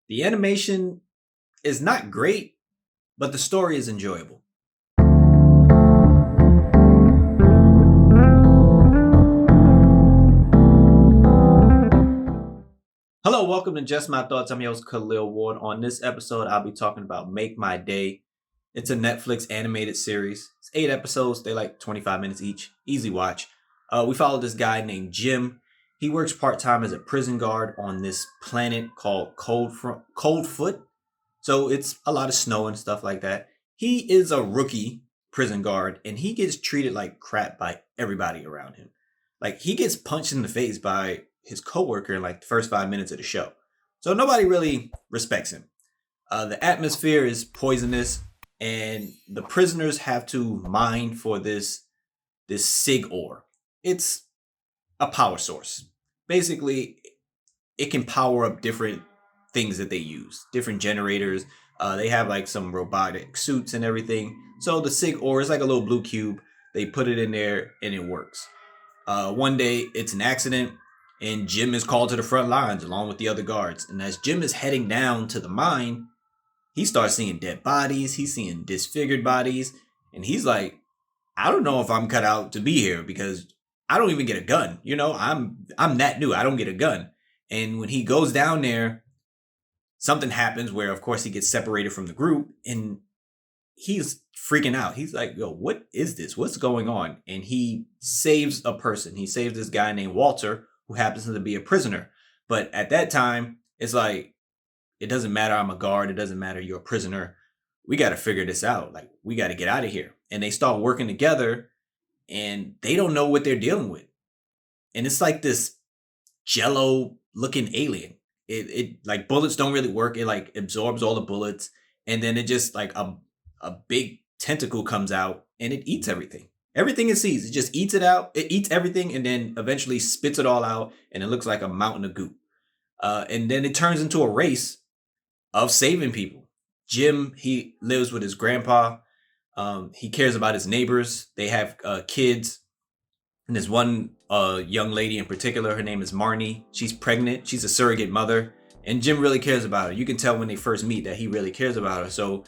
The animation is not great, but the story is enjoyable. Hello, welcome to Just My Thoughts. I'm your host, Khaleel Ward. On this episode, I'll be talking about Make My Day. It's a Netflix animated series. It's 8 episodes. They like 25 minutes each. Easy watch. We follow this guy named Jim. He works part-time as a prison guard on this planet called Coldfoot. So it's a lot of snow and stuff like that. He is a rookie prison guard and he gets treated like crap by everybody around him. Like he gets punched in the face by his coworker in like the first 5 minutes of the show. So nobody really respects him. The atmosphere is poisonous and the prisoners have to mine for this sig ore. It's a power source. Basically, it can power up different things that they use, different generators. They have like some robotic suits and everything. So the sig ore is like a little blue cube. They put it in there and it works. One day it's an accident and Jim is called to the front lines along with the other guards. And as Jim is heading down to the mine, he starts seeing dead bodies. He's seeing disfigured bodies. And he's like, I don't know if I'm cut out to be here because I don't even get a gun. I'm that new. I don't get a gun. And when he goes down there, something happens where, of course, he gets separated from the group and he's freaking out. He's like, yo, what is this? What's going on? And he saves a person. He saves this guy named Walter, who happens to be a prisoner. But at that time, it's like, it doesn't matter. I'm a guard. It doesn't matter. You're a prisoner. We got to figure this out. Like, we got to get out of here. And they start working together and they don't know what they're dealing with. And it's like this jello looking alien. It like bullets don't really work. It like absorbs all the bullets. And then it just like a big tentacle comes out and it eats everything. Everything it sees, it just eats it out. It eats everything and then eventually spits it all out. And it looks like a mountain of goop. And then it turns into a race of saving people. Jim, he lives with his grandpa. He cares about his neighbors. They have kids. And there's one young lady in particular. Her name is Marnie. She's pregnant. She's a surrogate mother. And Jim really cares about her. You can tell when they first meet that he really cares about her. So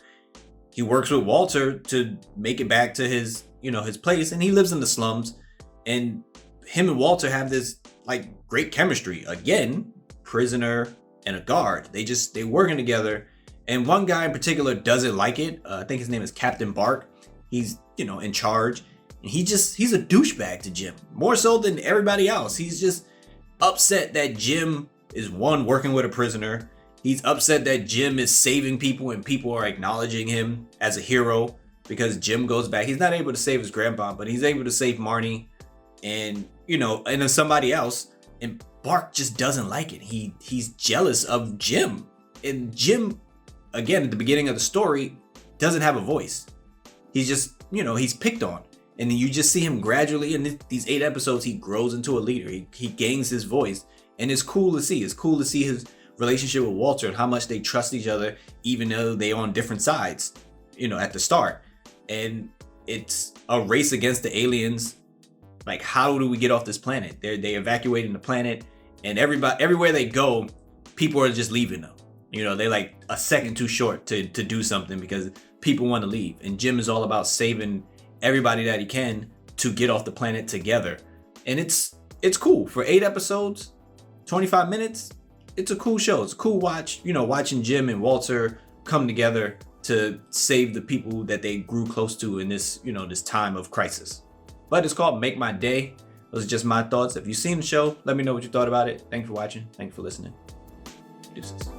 he works with Walter to make it back to his place. And he lives in the slums. And him and Walter have this like great chemistry. Again, prisoner and a guard. They working together. And one guy in particular doesn't like it. I think his name is Captain Bark. He's, in charge. And he's a douchebag to Jim. More so than everybody else. He's just upset that Jim is working with a prisoner. He's upset that Jim is saving people and people are acknowledging him as a hero because Jim goes back. He's not able to save his grandpa, but he's able to save Marnie and, and then somebody else. And Bark just doesn't like it. He's jealous of Jim. And Jim, again, at the beginning of the story, doesn't have a voice. He's just, he's picked on. And then you just see him gradually in these 8 episodes, he grows into a leader. He gains his voice. And it's cool to see. It's cool to see his relationship with Walter and how much they trust each other, even though they're on different sides, at the start. And it's a race against the aliens. Like, how do we get off this planet? They evacuating the planet. And everywhere they go, people are just leaving them. They like a second too short to do something because people want to leave. And Jim is all about saving everybody that he can to get off the planet together. And it's cool. For 8 episodes, 25 minutes, it's a cool show. It's a cool watch, watching Jim and Walter come together to save the people that they grew close to in this, this time of crisis. But it's called Make My Day. Those are just my thoughts. If you've seen the show, let me know what you thought about it. Thanks for watching. Thanks for listening. Deuces.